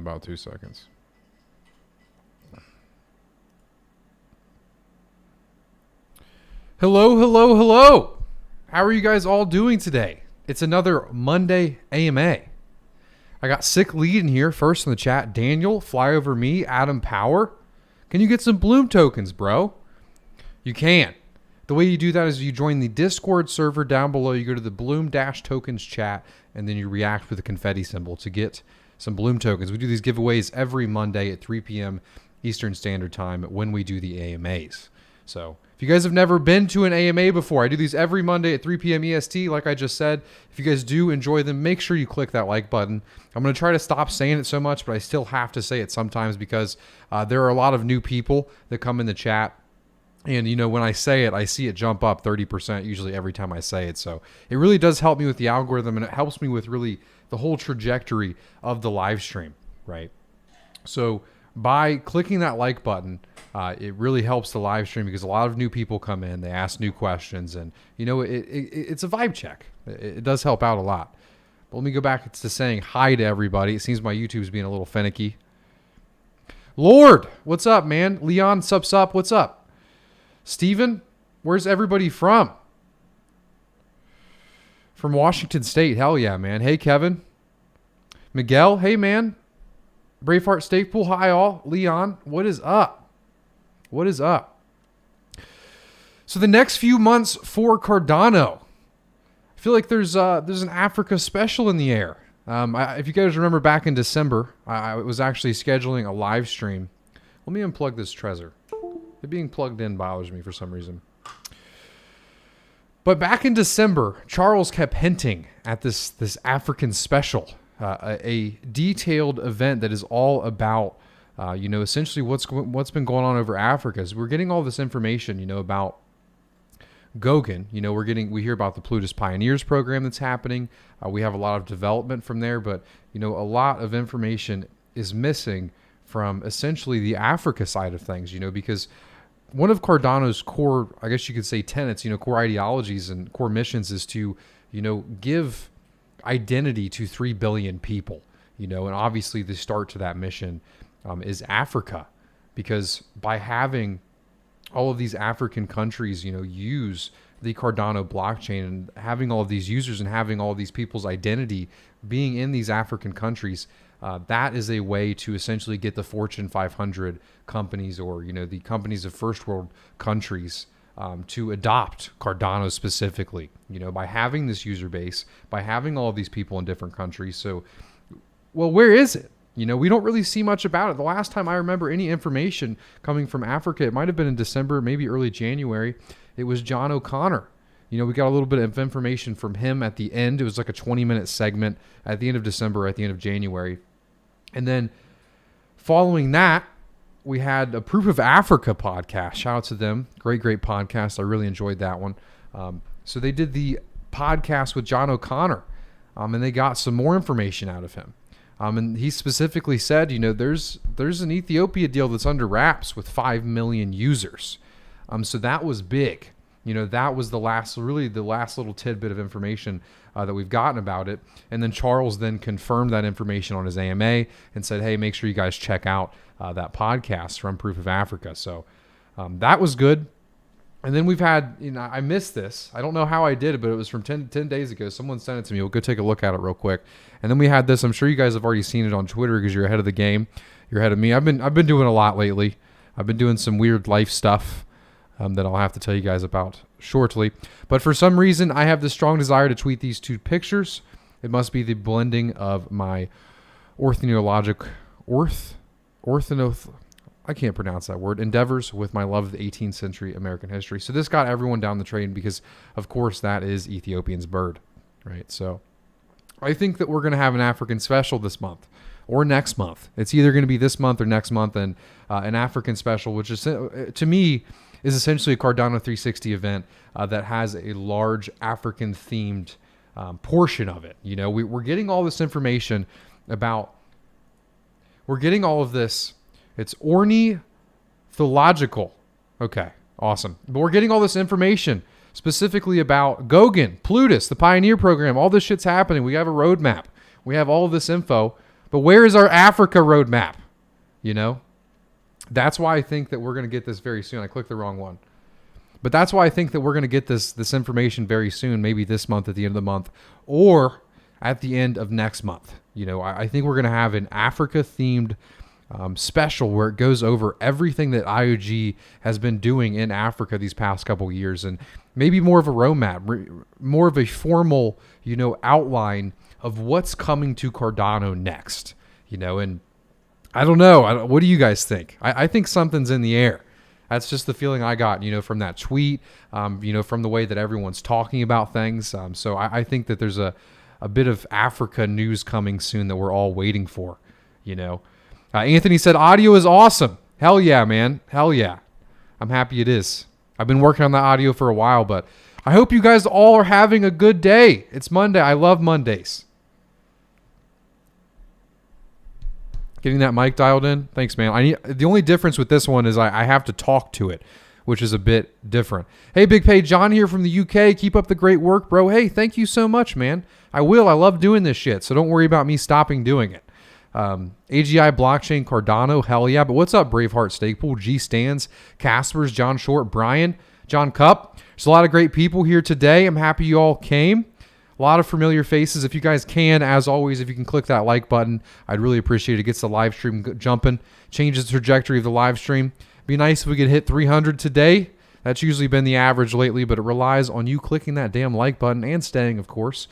about 2 seconds. Hello, hello, hello. How are you guys all doing today? It's another Monday AMA. I got sick lead in here first in the chat. Daniel, Fly Over Me, Adam Power. Can you get some Bloom tokens, bro? You can. The way you do that is you join the Discord server down below. You go to the Bloom-tokens chat, and then you react with the confetti symbol to get some Bloom tokens. We do these giveaways every Monday at 3 p.m. Eastern Standard Time when we do the AMAs. So if you guys have never been to an AMA before, I do these every Monday at 3 p.m. EST, like I just said. If you guys do enjoy them, make sure you click that like button. I'm going to try to stop saying it so much, but I still have to say it sometimes because there are a lot of new people that come in the chat. And, you know, when I say it, I see it jump up 30% usually every time I say it. So it really does help me with the algorithm, and it helps me with really the whole trajectory of the live stream, right? So by clicking that like button, it really helps the live stream because a lot of new people come in, they ask new questions, and, you know, it's a vibe check. It does help out a lot. But let me go back to saying hi to everybody. It seems my YouTube's being a little finicky. Lord, what's up, man? Leon, sup, what's up? Steven, where's everybody from? From Washington State. Hell yeah, man. Hey, Kevin. Miguel, hey, man. Braveheart Stakepool, hi all. Leon, what is up? What is up? So the next few months for Cardano, I feel like there's an Africa special in the air. If you guys remember back in December, I was actually scheduling a live stream. Let me unplug this Trezor. It being plugged in bothers me for some reason. But back in December, Charles kept hinting at this African special, a detailed event that is all about, you know, essentially what's been going on over Africa. So we're getting all this information, you know, about Goguen. You know, we hear about the Plutus Pioneers program that's happening. We have a lot of development from there, but, you know, a lot of information is missing from essentially the Africa side of things, you know, because one of Cardano's core, I guess you could say, tenets, you know, core ideologies and core missions is to, you know, give identity to 3 billion people, you know, and obviously the start to that mission is Africa, because by having all of these African countries, you know, use the Cardano blockchain and having all of these users and having all of these people's identity being in these African countries, that is a way to essentially get the Fortune 500 companies, or, you know, the companies of first world countries to adopt Cardano specifically, you know, by having this user base, by having all of these people in different countries. So, well, where is it? You know, we don't really see much about it. The last time I remember any information coming from Africa, it might have been in December, maybe early January. It was John O'Connor. You know, we got a little bit of information from him at the end. It was like a 20-minute segment at the end of December, at the end of January. And then following that, we had a Proof of Africa podcast. Shout out to them. Great podcast. I really enjoyed that one. So they did the podcast with John O'Connor, and they got some more information out of him. And he specifically said, you know, there's an Ethiopia deal that's under wraps with 5 million users. So that was big. You know, that was the last little tidbit of information that we've gotten about it. And then Charles then confirmed that information on his AMA and said, hey, make sure you guys check out that podcast from Proof of Africa. So that was good. And then we've had, you know, I missed this. I don't know how I did it, but it was from 10 days ago. Someone sent it to me. We'll go take a look at it real quick. And then we had this. I'm sure you guys have already seen it on Twitter because you're ahead of the game. You're ahead of me. I've been doing a lot lately. I've been doing some weird life stuff that I'll have to tell you guys about shortly. But for some reason, I have this strong desire to tweet these two pictures. It must be the blending of my I can't pronounce that word, endeavors with my love of the 18th century American history. So this got everyone down the train because, of course, that is Ethiopian's bird, right? So I think that we're going to have an African special this month or next month. It's either going to be this month or next month, and an African special, which is, to me, is essentially a Cardano 360 event that has a large African-themed portion of it. You know, we're getting all this information about, we're getting all of this. It's ornithological. Okay, awesome. But we're getting all this information specifically about Goguen, Plutus, the Pioneer program. All this shit's happening. We have a roadmap. We have all of this info. But where is our Africa roadmap? You know, that's why I think that we're going to get this very soon. I clicked the wrong one. But that's why I think that we're going to get this information very soon, maybe this month at the end of the month or at the end of next month. You know, I think we're going to have an Africa-themed special where it goes over everything that IOG has been doing in Africa these past couple of years, and maybe more of a roadmap, more of a formal, you know, outline of what's coming to Cardano next. You know, and I don't know. What do you guys think? I think something's in the air. That's just the feeling I got, you know, from that tweet, you know, from the way that everyone's talking about things. So I think that there's a bit of Africa news coming soon that we're all waiting for, you know. Anthony said, audio is awesome. Hell yeah, man. Hell yeah. I'm happy it is. I've been working on the audio for a while, but I hope you guys all are having a good day. It's Monday. I love Mondays. Getting that mic dialed in. Thanks, man. The only difference with this one is I have to talk to it, which is a bit different. Hey, Big Pay John here from the UK. Keep up the great work, bro. Hey, thank you so much, man. I will. I love doing this shit, so don't worry about me stopping doing it. AGI Blockchain Cardano, hell yeah. But what's up, Braveheart Stakepool, G Stands, Caspers, John Short, Brian, John Cup. There's a lot of great people here today. I'm happy you all came. A lot of familiar faces. If you guys can, as always, if you can click that like button, I'd really appreciate it. It gets the live stream jumping, changes the trajectory of the live stream. Be nice if we could hit 300 today. That's usually been the average lately, but it relies on you clicking that damn like button and staying, of course.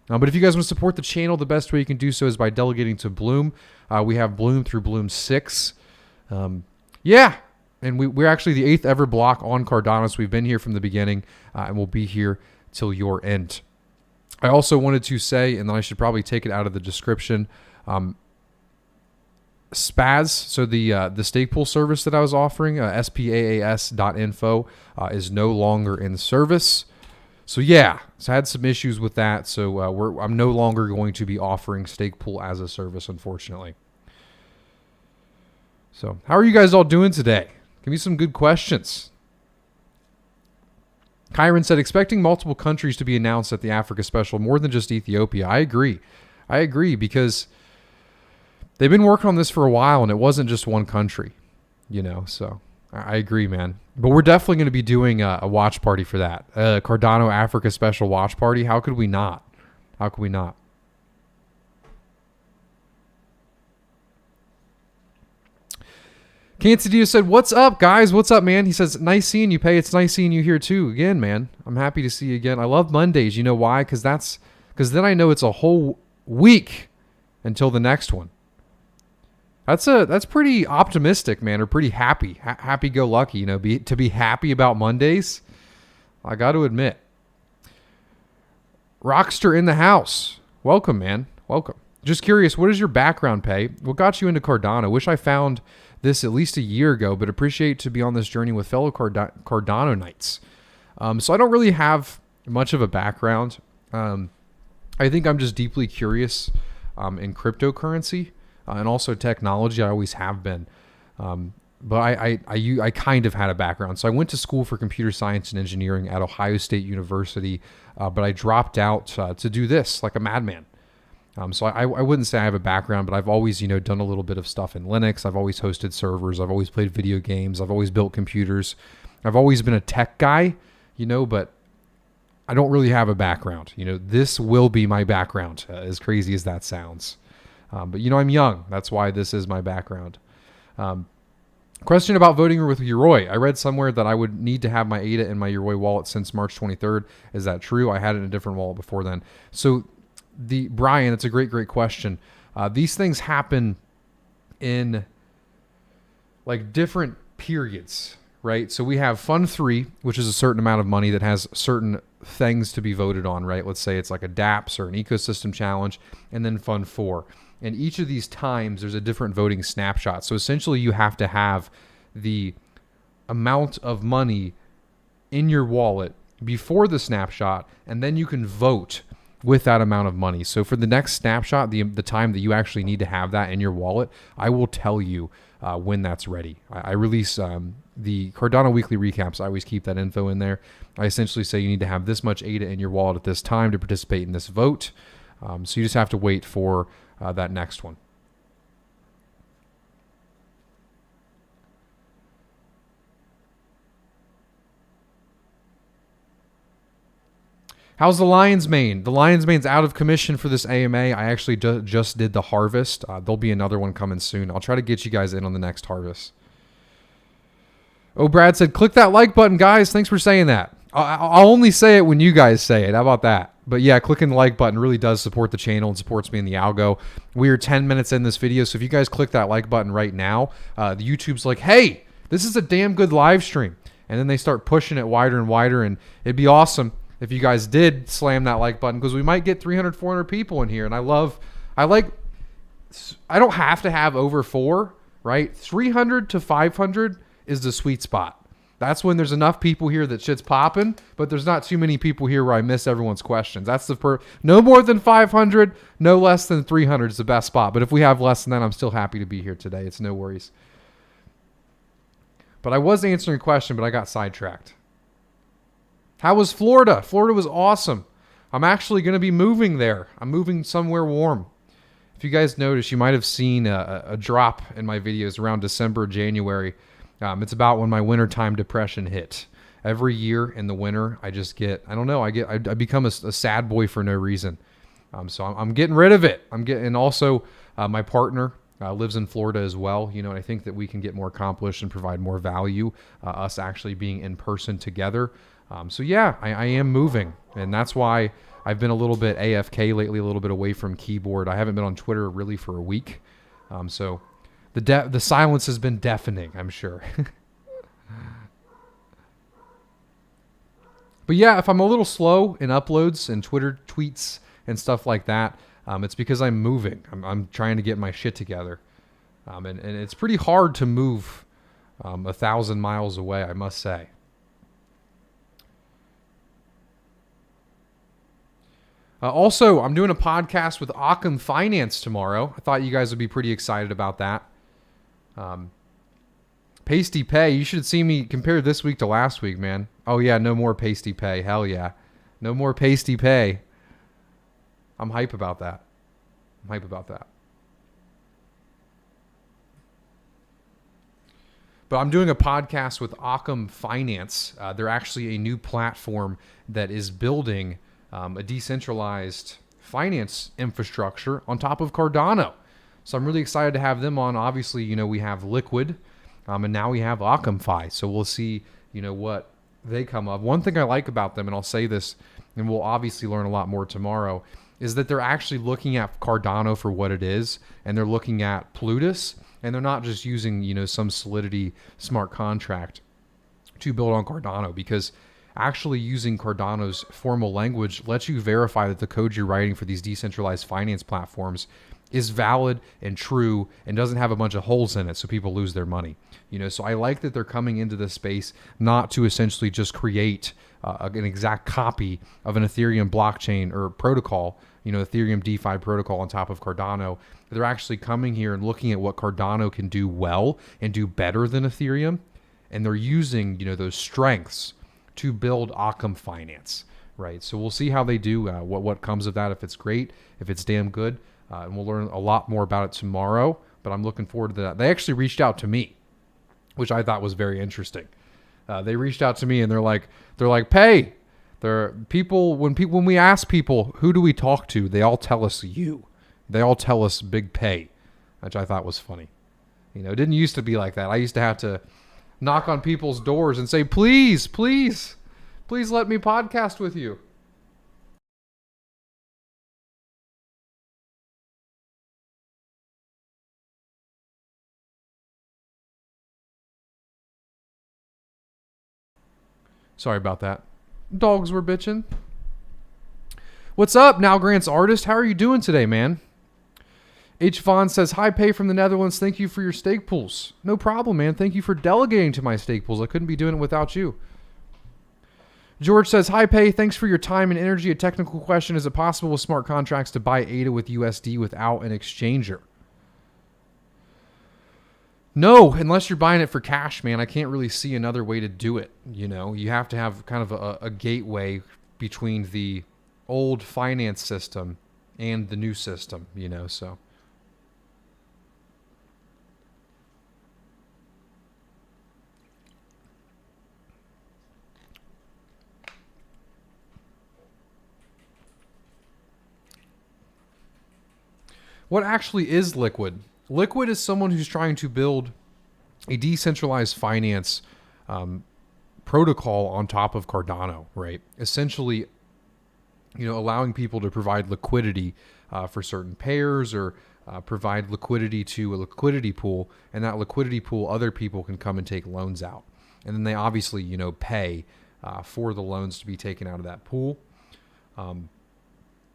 But if you guys want to support the channel, the best way you can do so is by delegating to Bloom. We have Bloom through Bloom 6. Yeah, and we're actually the 8th ever block on Cardano, so we've been here from the beginning, and we'll be here till your end. I also wanted to say, and then I should probably take it out of the description, SPAS, so the Stakepool service that I was offering, spaas.info, is no longer in service. So yeah, so I had some issues with that. So I'm no longer going to be offering Stakepool as a service, unfortunately. So how are you guys all doing today? Give me some good questions. Kyron said, expecting multiple countries to be announced at the Africa special, more than just Ethiopia. I agree because they've been working on this for a while and it wasn't just one country, you know, so I agree, man. But we're definitely going to be doing a watch party for that. Cardano Africa special watch party. How could we not? How could we not? Cancedia said, what's up, guys? What's up, man? He says, nice seeing you, Pay. It's nice seeing you here, too. Again, man. I'm happy to see you again. I love Mondays. You know why? Because then I know it's a whole week until the next one. That's pretty optimistic, man, or pretty happy. Happy-go-lucky, you know, to be happy about Mondays. I got to admit. Rockster in the house. Welcome, man. Welcome. Just curious, what is your background, Pay? What got you into Cardano? Wish I found this at least a year ago, but appreciate to be on this journey with fellow Cardano Knights. So I don't really have much of a background. I think I'm just deeply curious in cryptocurrency and also technology. I always have been. But I kind of had a background. So I went to school for computer science and engineering at Ohio State University, but I dropped out to do this like a madman. So I wouldn't say I have a background, but I've always, you know, done a little bit of stuff in Linux. I've always hosted servers. I've always played video games. I've always built computers. I've always been a tech guy, you know, but I don't really have a background. You know, this will be my background, as crazy as that sounds. But, you know, I'm young. That's why this is my background. Question about voting with Yoroi. I read somewhere that I would need to have my ADA in my Yoroi wallet since March 23rd. Is that true? I had it in a different wallet before then. So, Brian, it's a great question. These things happen in like different periods, right? So we have Fund 3, which is a certain amount of money that has certain things to be voted on, right? Let's say it's like a DApps or an ecosystem challenge, and then Fund 4. And each of these times, there's a different voting snapshot. So essentially, you have to have the amount of money in your wallet before the snapshot, and then you can vote with that amount of money. So for the next snapshot, the time that you actually need to have that in your wallet, I will tell you when that's ready. I release the Cardano weekly recaps. I always keep that info in there. I essentially say you need to have this much ADA in your wallet at this time to participate in this vote. So you just have to wait for that next one. How's the lion's mane? The lion's mane's out of commission for this AMA. I actually just did the harvest. There'll be another one coming soon. I'll try to get you guys in on the next harvest. Oh, Brad said, click that like button, guys. Thanks for saying that. I'll only say it when you guys say it. How about that? But yeah, clicking the like button really does support the channel and supports me in the algo. We are 10 minutes in this video, so if you guys click that like button right now, the YouTube's like, hey, this is a damn good live stream. And then they start pushing it wider and wider, and it'd be awesome if you guys did slam that like button, because we might get 300, 400 people in here. And I don't have to have over 4, right? 300 to 500 is the sweet spot. That's when there's enough people here that shit's popping, but there's not too many people here where I miss everyone's questions. That's no more than 500, no less than 300 is the best spot. But if we have less than that, I'm still happy to be here today. It's no worries. But I was answering a question, but I got sidetracked. How was Florida? Florida was awesome. I'm actually going to be moving there. I'm moving somewhere warm. If you guys notice, you might have seen a drop in my videos around December, January. It's about when my wintertime depression hit. Every year in the winter, I just get, I don't know, I become a sad boy for no reason. So I'm getting rid of it. And also my partner lives in Florida as well. You know, and I think that we can get more accomplished and provide more value, us actually being in person together. So yeah, I am moving, and that's why I've been a little bit AFK lately, a little bit away from keyboard. I haven't been on Twitter really for a week. So the silence has been deafening, I'm sure. But yeah, if I'm a little slow in uploads and Twitter tweets and stuff like that, it's because I'm moving. I'm trying to get my shit together. And it's pretty hard to move 1,000 miles away, I must say. Also, I'm doing a podcast with Occam Finance tomorrow. I thought you guys would be pretty excited about that. Pasty Pay, you should see me compare this week to last week, man. Oh yeah, no more Pasty Pay. Hell yeah. No more Pasty Pay. I'm hype about that. But I'm doing a podcast with Occam Finance. They're actually a new platform that is building a decentralized finance infrastructure on top of Cardano. So I'm really excited to have them on. Obviously, you know, we have Liquid, and now we have OccamFi. So we'll see, you know, what they come up. One thing I like about them, and I'll say this, and we'll obviously learn a lot more tomorrow, is that they're actually looking at Cardano for what it is, and they're looking at Plutus, and they're not just using, you know, some Solidity smart contract to build on Cardano, because actually using Cardano's formal language lets you verify that the code you're writing for these decentralized finance platforms is valid and true and doesn't have a bunch of holes in it so people lose their money. You know, so I like that they're coming into this space not to essentially just create an exact copy of an Ethereum blockchain or protocol, you know, Ethereum DeFi protocol on top of Cardano. They're actually coming here and looking at what Cardano can do well and do better than Ethereum, and they're using, you know, those strengths to build Occam Finance, right? So we'll see how they do, what comes of that, if it's great, if it's damn good, and we'll learn a lot more about it tomorrow, but I'm looking forward to that. They actually reached out to me, which I thought was very interesting. They reached out to me and they're like, Pay, when we ask people, who do we talk to? They all tell us you. They all tell us Big Pay, which I thought was funny. You know, it didn't used to be like that. I used to have to knock on people's doors and say, please let me podcast with you. Sorry about that. Dogs were bitching. What's up, Now Grant's artist? How are you doing today, man? H. Vaughn says, hi, Pay from the Netherlands. Thank you for your stake pools. No problem, man. Thank you for delegating to my stake pools. I couldn't be doing it without you. George says, hi, Pay. Thanks for your time and energy. A technical question. Is it possible with smart contracts to buy ADA with USD without an exchanger? No, unless you're buying it for cash, man. I can't really see another way to do it. You know, you have to have kind of a gateway between the old finance system and the new system, you know, so. What actually is Liquid? Liquid is someone who's trying to build a decentralized finance protocol on top of Cardano, right? Essentially, allowing people to provide liquidity for certain pairs or provide liquidity to a liquidity pool, and that liquidity pool, other people can come and take loans out. And then they obviously, pay for the loans to be taken out of that pool.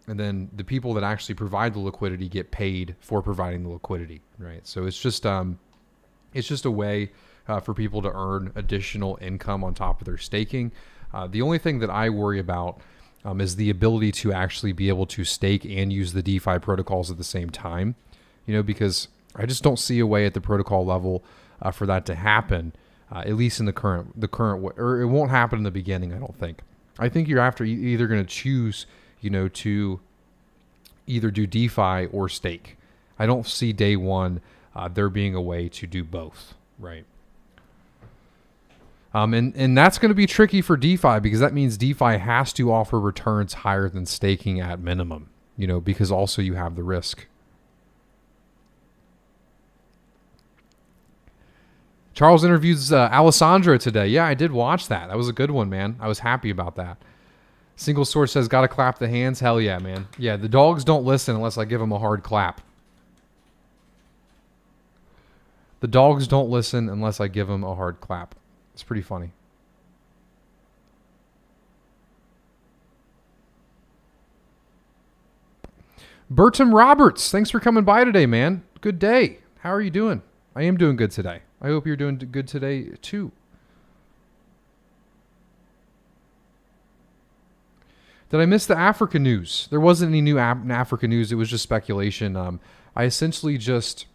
And then the people that actually provide the liquidity get paid for providing the liquidity, right? So it's just a way for people to earn additional income on top of their staking. The only thing that I worry about is the ability to actually be able to stake and use the DeFi protocols at the same time, because I just don't see a way at the protocol level for that to happen, at least in the current way, or it won't happen in the beginning. I don't think. I think you're either going to choose, to either do DeFi or stake. I don't see day one there being a way to do both, right? And that's going to be tricky for DeFi, because that means DeFi has to offer returns higher than staking at minimum, because also you have the risk. Charles interviews Alessandra today. Yeah, I did watch that. That was a good one, man. I was happy about that. Single Source says, gotta clap the hands. Hell yeah, man. Yeah, the dogs don't listen unless I give them a hard clap. The dogs don't listen unless I give them a hard clap. It's pretty funny. Bertram Roberts, thanks for coming by today, man. Good day. How are you doing? I am doing good today. I hope you're doing good today, too. Did I miss the Africa news? There wasn't any new Africa news. It was just speculation. I essentially just,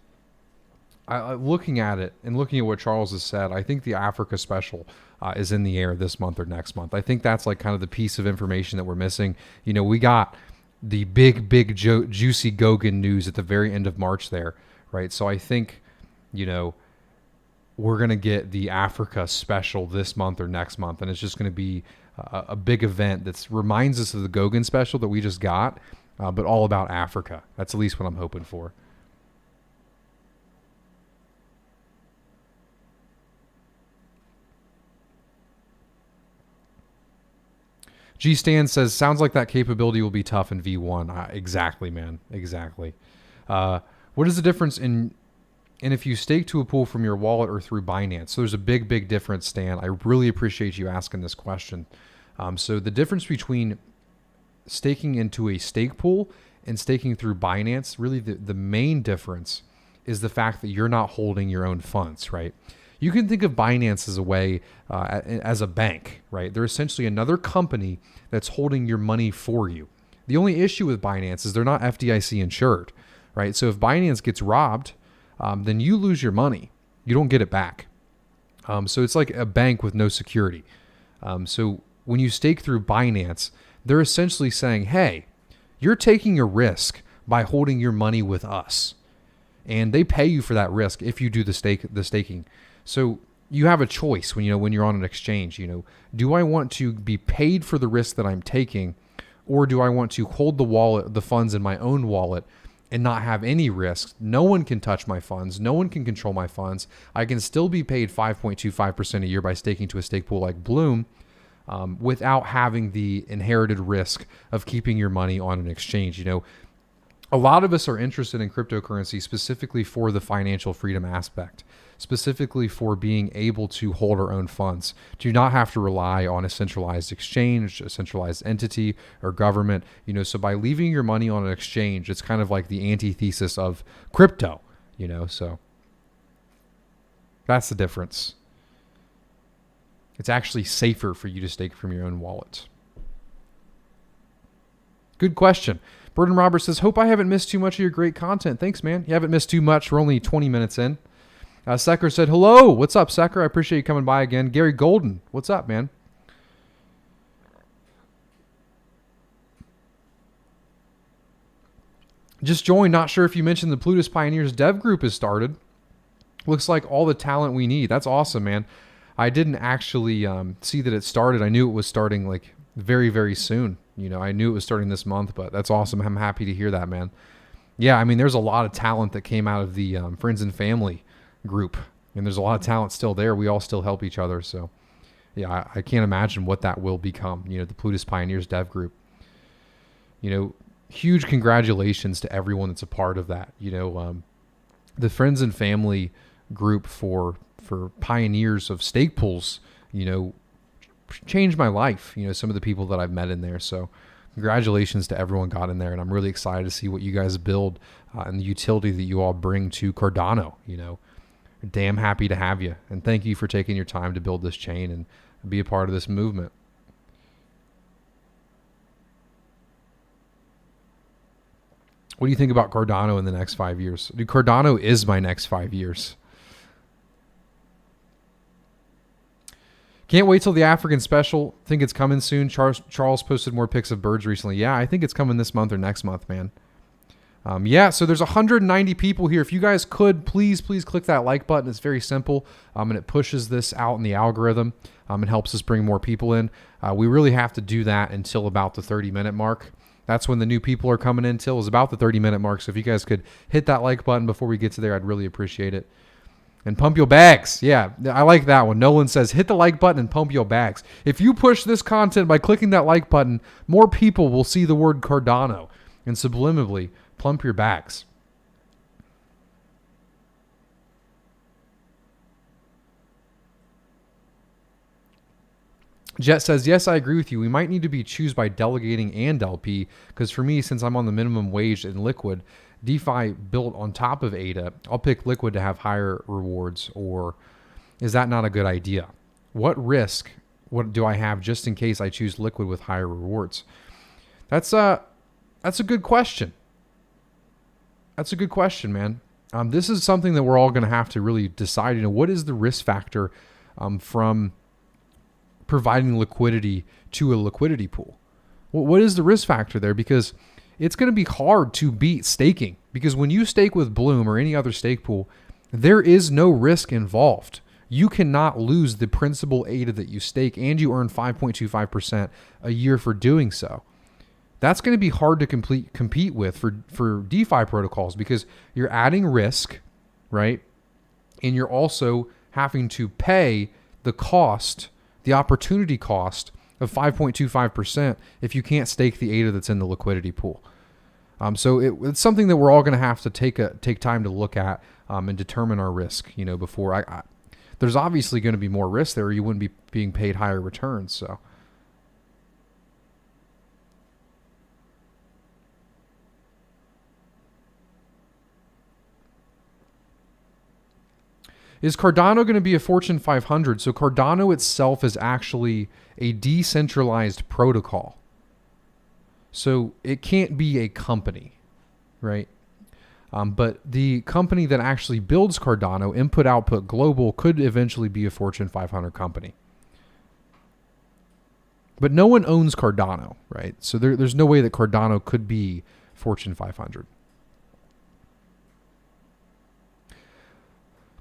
looking at it and looking at what Charles has said, I think the Africa special is in the air this month or next month. I think that's like kind of the piece of information that we're missing. We got the big juicy Goguen news at the very end of March there, right? So I think, we're going to get the Africa special this month or next month, and it's just going to be a big event that reminds us of the Goguen special that we just got, but all about Africa. That's at least what I'm hoping for. G Stan says, sounds like that capability will be tough in V1. Exactly, man. Exactly. What is the difference in if you stake to a pool from your wallet or through Binance? So there's a big difference, Stan. I really appreciate you asking this question. So the difference between staking into a stake pool and staking through Binance, really the main difference is the fact that you're not holding your own funds, right? You can think of Binance as a way, as a bank, right? They're essentially another company that's holding your money for you. The only issue with Binance is they're not FDIC insured, right? So if Binance gets robbed, then you lose your money. You don't get it back. So it's like a bank with no security. So when you stake through Binance, they're essentially saying, hey, you're taking a risk by holding your money with us. And they pay you for that risk if you do the staking. So you have a choice when you're on an exchange. Do I want to be paid for the risk that I'm taking, or do I want to hold the funds in my own wallet and not have any risk? No one can touch my funds. No one can control my funds. I can still be paid 5.25% a year by staking to a stake pool like Bloom, without having the inherited risk of keeping your money on an exchange. A lot of us are interested in cryptocurrency specifically for the financial freedom aspect, specifically for being able to hold our own funds, to not have to rely on a centralized exchange, a centralized entity or government. So by leaving your money on an exchange, it's kind of like the antithesis of crypto, so that's the difference. It's actually safer for you to stake from your own wallet. Good question. Burden Roberts says, hope I haven't missed too much of your great content. Thanks, man. You haven't missed too much. We're only 20 minutes in. Secker said, hello. What's up, Secker? I appreciate you coming by again. Gary Golden, what's up, man? Just joined. Not sure if you mentioned the Plutus Pioneers dev group has started. Looks like all the talent we need. That's awesome, man. I didn't actually see that it started. I knew it was starting like very, very soon. I knew it was starting this month, but that's awesome. I'm happy to hear that, man. Yeah, I mean, there's a lot of talent that came out of the friends and family group, and there's a lot of talent still there. We all still help each other. So, yeah, I can't imagine what that will become. The Plutus Pioneers Dev Group. Huge congratulations to everyone that's a part of that. The friends and family group for pioneers of stake pools, changed my life. Some of the people that I've met in there. So congratulations to everyone got in there. And I'm really excited to see what you guys build and the utility that you all bring to Cardano. Damn happy to have you. And thank you for taking your time to build this chain and be a part of this movement. What do you think about Cardano in the next 5 years? Dude, Cardano is my next 5 years. Can't wait till the African special. Think it's coming soon. Charles posted more pics of birds recently. Yeah, I think it's coming this month or next month, man. Yeah, so there's 190 people here. If you guys could, please click that like button. It's very simple, and it pushes this out in the algorithm. It helps us bring more people in. We really have to do that until about the 30-minute mark. That's when the new people are coming in till is about the 30-minute mark. So if you guys could hit that like button before we get to there, I'd really appreciate it. And pump your bags. Yeah, I like that one. Nolan says, hit the like button and pump your bags. If you push this content by clicking that like button, more people will see the word Cardano and subliminally plump your bags. Jet says, yes, I agree with you. We might need to be choose by delegating and LP, because for me, since I'm on the minimum wage in Liquid, DeFi built on top of ADA, I'll pick Liquid to have higher rewards, or is that not a good idea? What risk do I have just in case I choose Liquid with higher rewards? That's a good question. That's a good question, man. This is something that we're all going to have to really decide. What is the risk factor from providing liquidity to a liquidity pool? What is the risk factor there? Because it's going to be hard to beat staking, because when you stake with Bloom or any other stake pool, there is no risk involved. You cannot lose the principal ADA that you stake, and you earn 5.25% a year for doing so. That's going to be hard to compete with for DeFi protocols, because you're adding risk, right? And you're also having to pay the cost, the opportunity cost of 5.25% if you can't stake the ADA that's in the liquidity pool. So it's something that we're all going to have to take time to look at and determine our risk. Before there's obviously going to be more risk there, or you wouldn't be being paid higher returns. So. Is Cardano going to be a Fortune 500? So Cardano itself is actually a decentralized protocol. So it can't be a company, right? But the company that actually builds Cardano, Input Output Global, could eventually be a Fortune 500 company. But no one owns Cardano, right? So there's no way that Cardano could be Fortune 500.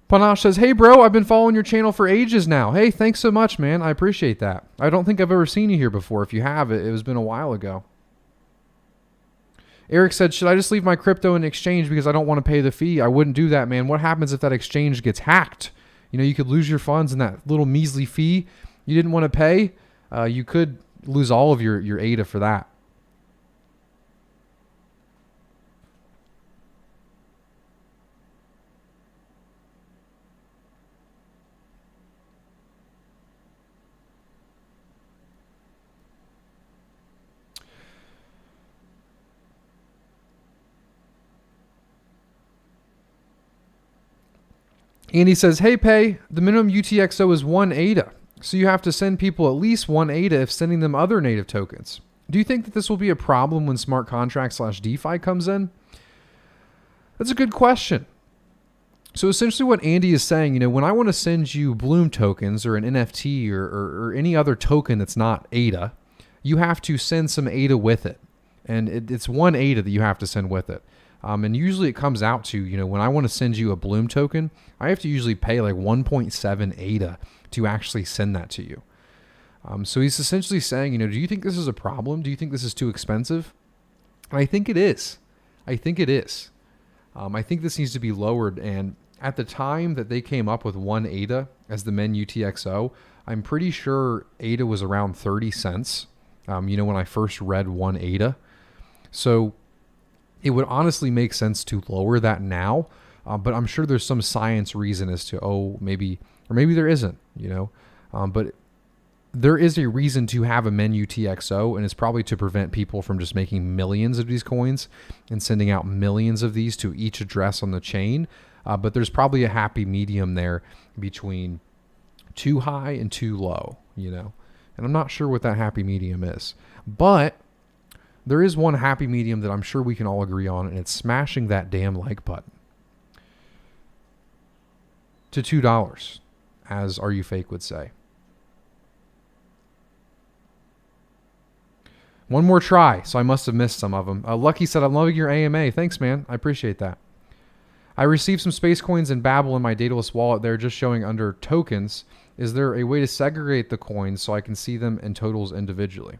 Panache says, hey, bro, I've been following your channel for ages now. Hey, thanks so much, man. I appreciate that. I don't think I've ever seen you here before. If you have, it has been a while ago. Eric said, should I just leave my crypto in exchange because I don't want to pay the fee? I wouldn't do that, man. What happens if that exchange gets hacked? You could lose your funds, and that little measly fee you didn't want to pay, you could lose all of your ADA for that. Andy says, hey, Pay, the minimum UTXO is 1 ADA. So you have to send people at least 1 ADA if sending them other native tokens. Do you think that this will be a problem when smart contract / DeFi comes in? That's a good question. So essentially what Andy is saying, when I want to send you Bloom tokens or an NFT or any other token that's not ADA, you have to send some ADA with it. And it's 1 ADA that you have to send with it. And usually it comes out to, when I want to send you a Bloom token, I have to usually pay like 1.7 ADA to actually send that to you. So he's essentially saying, do you think this is a problem? Do you think this is too expensive? And I think it is. I think it is. I think this needs to be lowered. And at the time that they came up with 1 ADA as the men UTXO, I'm pretty sure ADA was around 30 cents. When I first read 1 ADA. So it would honestly make sense to lower that now. But I'm sure there's some science reason as to, maybe there isn't, but there is a reason to have a men UTXO, and it's probably to prevent people from just making millions of these coins and sending out millions of these to each address on the chain. But there's probably a happy medium there between too high and too low, and I'm not sure what that happy medium is. But there is one happy medium that I'm sure we can all agree on, and it's smashing that damn like button to $2, as Are You Fake would say. One more try, so I must have missed some of them. Lucky said, I'm loving your AMA. Thanks, man. I appreciate that. I received some space coins in Babel in my Daedalus wallet. They're just showing under tokens. Is there a way to segregate the coins so I can see them in totals individually?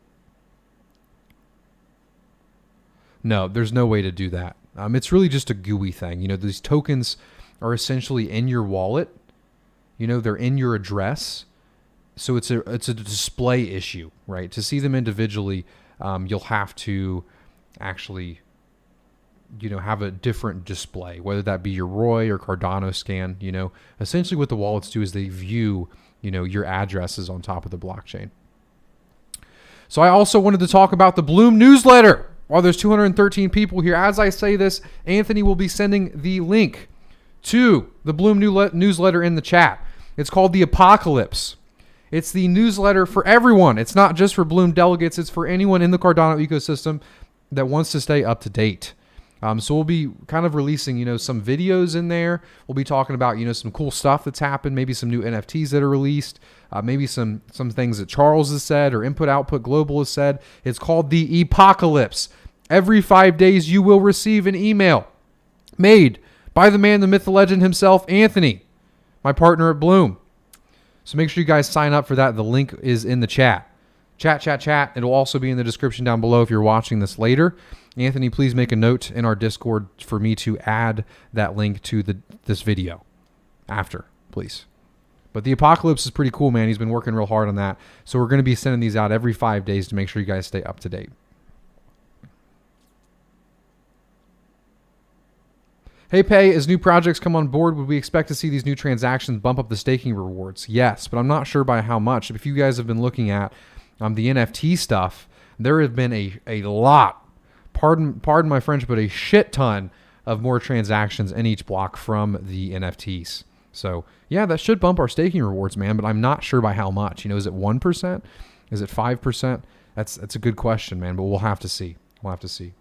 No, there's no way to do that. It's really just a GUI thing. These tokens are essentially in your wallet. They're in your address. So it's a display issue, right? To see them individually, you'll have to actually, have a different display, whether that be your Roy or Cardano scan. Essentially what the wallets do is they view, your addresses on top of the blockchain. So I also wanted to talk about the Bloom newsletter. While there's 213 people here, as I say this, Anthony will be sending the link to the Bloom newsletter in the chat. It's called The Apocalypse. It's the newsletter for everyone. It's not just for Bloom delegates. It's for anyone in the Cardano ecosystem that wants to stay up to date. So we'll be kind of releasing, some videos in there. We'll be talking about, some cool stuff that's happened, maybe some new NFTs that are released, maybe some things that Charles has said or Input Output Global has said. It's called The Apocalypse. Every 5 days, you will receive an email made by the man, the myth, the legend himself, Anthony, my partner at Bloom. So make sure you guys sign up for that. The link is in the chat. Chat. It'll also be in the description down below if you're watching this later. Anthony, please make a note in our Discord for me to add that link to this video after, please. But the Apocalypse is pretty cool, man. He's been working real hard on that. So we're going to be sending these out every 5 days to make sure you guys stay up to date. Hey, Pay, as new projects come on board, would we expect to see these new transactions bump up the staking rewards? Yes, but I'm not sure by how much. If you guys have been looking at the NFT stuff, there have been a lot, pardon my French, but a shit ton of more transactions in each block from the NFTs. So, yeah, that should bump our staking rewards, man, but I'm not sure by how much. Is it 1%? Is it 5%? That's a good question, man, but we'll have to see. We'll have to see.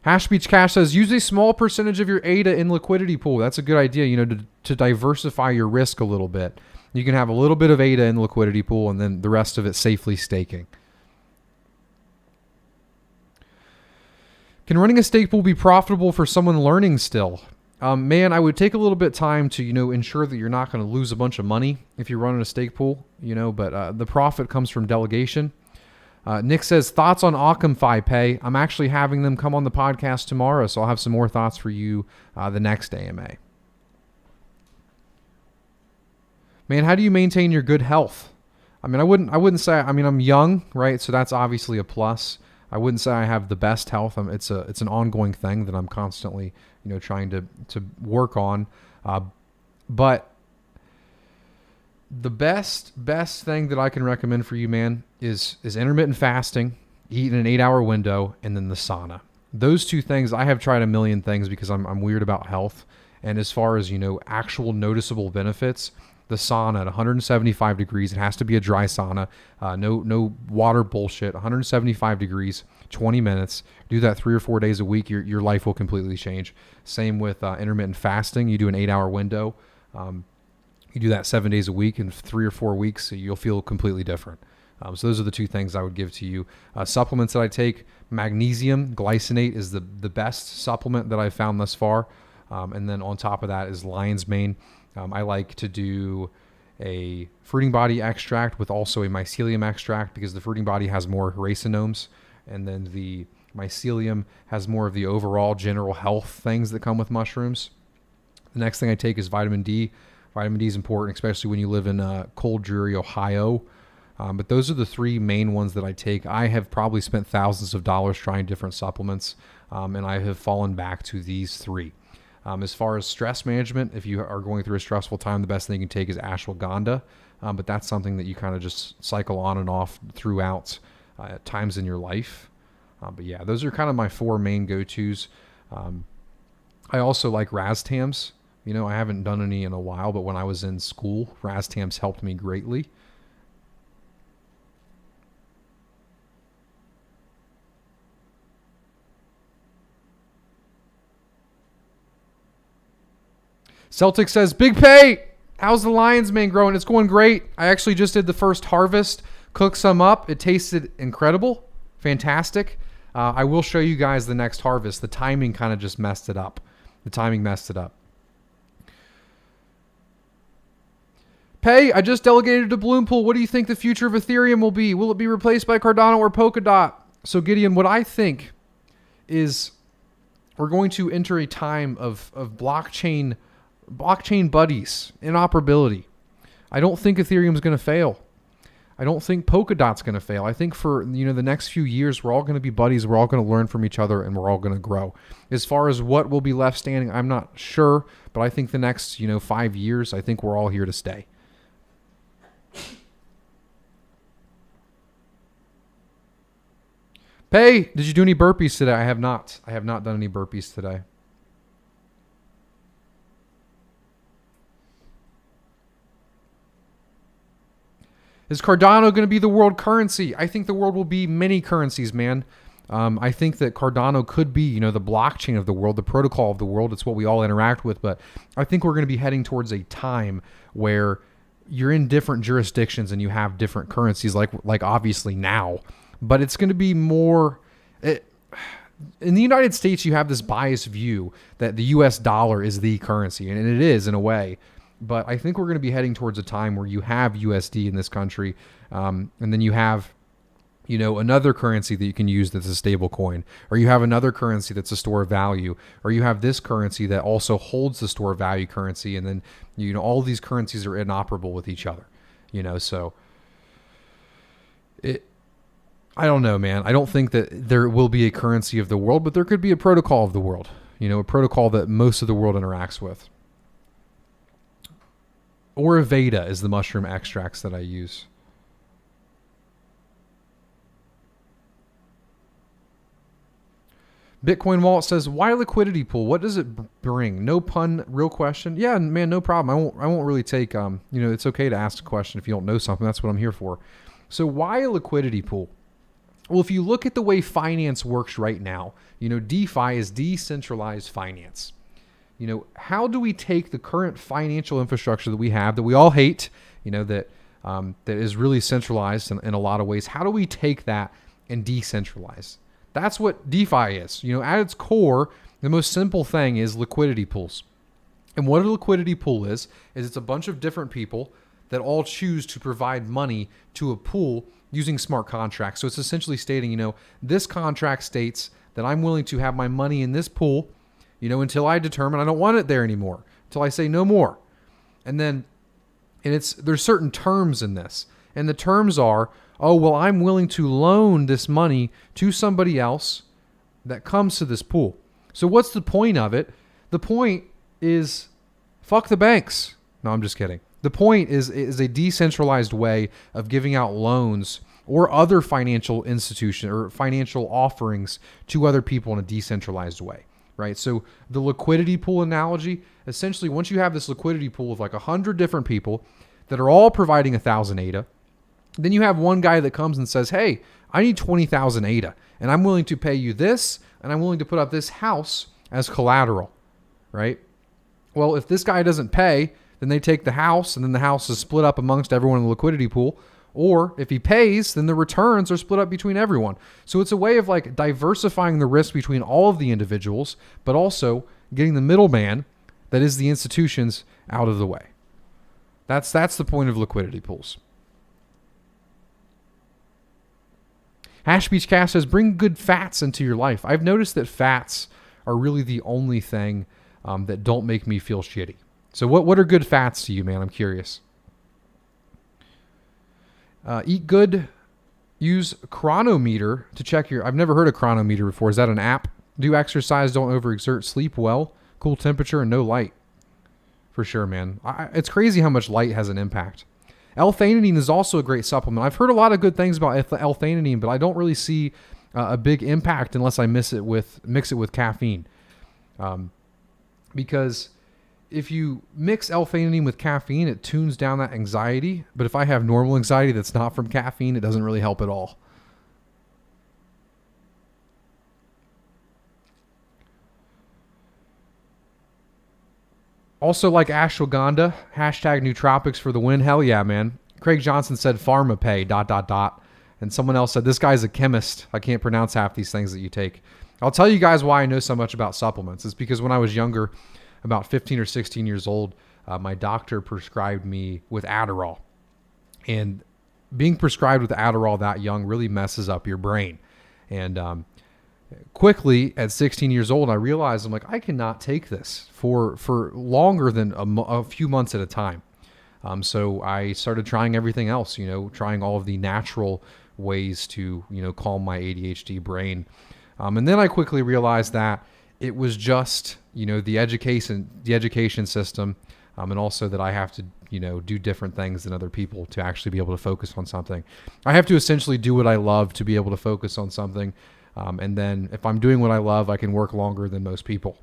Hash Beach Cash says, use a small percentage of your ADA in Liquidity Pool. That's a good idea, to diversify your risk a little bit. You can have a little bit of ADA in Liquidity Pool and then the rest of it safely staking. Can running a stake pool be profitable for someone learning still? Man, I would take a little bit of time to, ensure that you're not going to lose a bunch of money if you're running a stake pool, but the profit comes from delegation. Nick says, thoughts on Occamfi Pay? I'm actually having them come on the podcast tomorrow, so I'll have some more thoughts for you the next AMA. Man, how do you maintain your good health? I mean, I wouldn't say, I'm young, right? So that's obviously a plus. I wouldn't say I have the best health. It's an ongoing thing that I'm constantly, trying to work on. But the best thing that I can recommend for you, man, is intermittent fasting, eat in an 8-hour window, and then the sauna. Those two things, I have tried a million things because I'm weird about health. And as far as, actual noticeable benefits, the sauna at 175 degrees, it has to be a dry sauna, no water bullshit, 175 degrees, 20 minutes. Do that 3 or 4 days a week, your life will completely change. Same with intermittent fasting. You do an 8-hour window. You do that 7 days a week in 3 or 4 weeks, so you'll feel completely different. So those are the two things I would give to you. Supplements that I take, magnesium glycinate is the best supplement that I've found thus far. And then on top of that is lion's mane. I like to do a fruiting body extract with also a mycelium extract because the fruiting body has more racinomes, and then the mycelium has more of the overall general health things that come with mushrooms. The next thing I take is vitamin D. Vitamin D is important, especially when you live in cold, dreary Ohio. But those are the three main ones that I take. I have probably spent thousands of dollars trying different supplements, and I have fallen back to these three. As far as stress management, if you are going through a stressful time, the best thing you can take is ashwagandha. But that's something that you kind of just cycle on and off throughout at times in your life. But yeah, those are kind of my four main go-tos. I also like Raztams. I haven't done any in a while, but when I was in school, Raztams helped me greatly. Celtic says, Big Pay, how's the lion's mane growing? It's going great. I actually just did the first harvest, cooked some up. It tasted incredible, fantastic. I will show you guys the next harvest. The timing kind of just messed it up. Pay, I just delegated to Bloom Pool. What do you think the future of Ethereum will be? Will it be replaced by Cardano or Polkadot? So Gideon, what I think is we're going to enter a time of blockchain buddies, interoperability. I don't think Ethereum is going to fail. I don't think Polkadot's going to fail. I think for the next few years, we're all going to be buddies. We're all going to learn from each other, and we're all going to grow. As far as what will be left standing, I'm not sure, but I think the next 5 years, I think we're all here to stay. Pay, did you do any burpees today? I have not. I have not done any burpees today. Is Cardano going to be the world currency? I think the world will be many currencies, man. I think that Cardano could be, the blockchain of the world, the protocol of the world. It's what we all interact with. But I think we're going to be heading towards a time where you're in different jurisdictions and you have different currencies, like obviously now. But it's going to be more... in the United States, you have this biased view that the U.S. dollar is the currency, and it is in a way. But I think we're going to be heading towards a time where you have USD in this country, and then you have, another currency that you can use that's a stable coin, or you have another currency that's a store of value, or you have this currency that also holds the store of value currency, and then all these currencies are inoperable with each other. So I don't know, man. I don't think that there will be a currency of the world, but there could be a protocol of the world, a protocol that most of the world interacts with. Or Aveda is the mushroom extracts that I use. Bitcoin Wallet says, why Liquidity Pool? What does it bring? No pun, real question. Yeah, man, no problem. I won't really take, it's okay to ask a question if you don't know something. That's what I'm here for. So why a Liquidity Pool? Well, if you look at the way finance works right now, DeFi is decentralized finance. How do we take the current financial infrastructure that we have, that we all hate, that is really centralized in a lot of ways? How do we take that and decentralize? That's what DeFi is. At its core, the most simple thing is liquidity pools. And what a liquidity pool is it's a bunch of different people that all choose to provide money to a pool using smart contracts. So it's essentially stating, this contract states that I'm willing to have my money in this pool, until I determine I don't want it there anymore, until I say no more. And there's certain terms in this. And the terms are, I'm willing to loan this money to somebody else that comes to this pool. So what's the point of it? The point is, fuck the banks. No, I'm just kidding. The point is a decentralized way of giving out loans or other financial institution or financial offerings to other people in a decentralized way, right? So the liquidity pool analogy, essentially, once you have this liquidity pool of like 100 different people that are all providing 1,000 ADA, then you have one guy that comes and says, hey, I need 20,000 ADA, and I'm willing to pay you this, and I'm willing to put up this house as collateral, right? Well, if this guy doesn't pay, then they take the house, and then the house is split up amongst everyone in the liquidity pool. Or if he pays, then the returns are split up between everyone. So it's a way of like diversifying the risk between all of the individuals, but also getting the middleman, that is the institutions, out of the way. That's the point of liquidity pools. Hash Beach Cast says, bring good fats into your life. I've noticed that fats are really the only thing that don't make me feel shitty. So what are good fats to you, man? I'm curious. Eat good. Use Chronometer to check your... I've never heard of Chronometer before. Is that an app? Do exercise, don't overexert, sleep well, cool temperature, and no light. For sure, man. It's crazy how much light has an impact. L-theanine is also a great supplement. I've heard a lot of good things about L-theanine, but I don't really see a big impact unless I mix it with caffeine. Because if you mix L-theanine with caffeine, it tunes down that anxiety. But if I have normal anxiety that's not from caffeine, it doesn't really help at all. Also like ashwagandha, hashtag nootropics for the win. Hell yeah, man. Craig Johnson said pharmapay, ... And someone else said, this guy's a chemist. I can't pronounce half these things that you take. I'll tell you guys why I know so much about supplements. It's because when I was younger, about 15 or 16 years old, my doctor prescribed me with Adderall. And being prescribed with Adderall that young really messes up your brain. And quickly, at 16 years old, I realized, I'm like, I cannot take this for longer than a few months at a time. So I started trying everything else, trying all of the natural ways to, calm my ADHD brain. And then I quickly realized that it was just, the education system, and also that I have to, do different things than other people to actually be able to focus on something. I have to essentially do what I love to be able to focus on something. And then if I'm doing what I love, I can work longer than most people.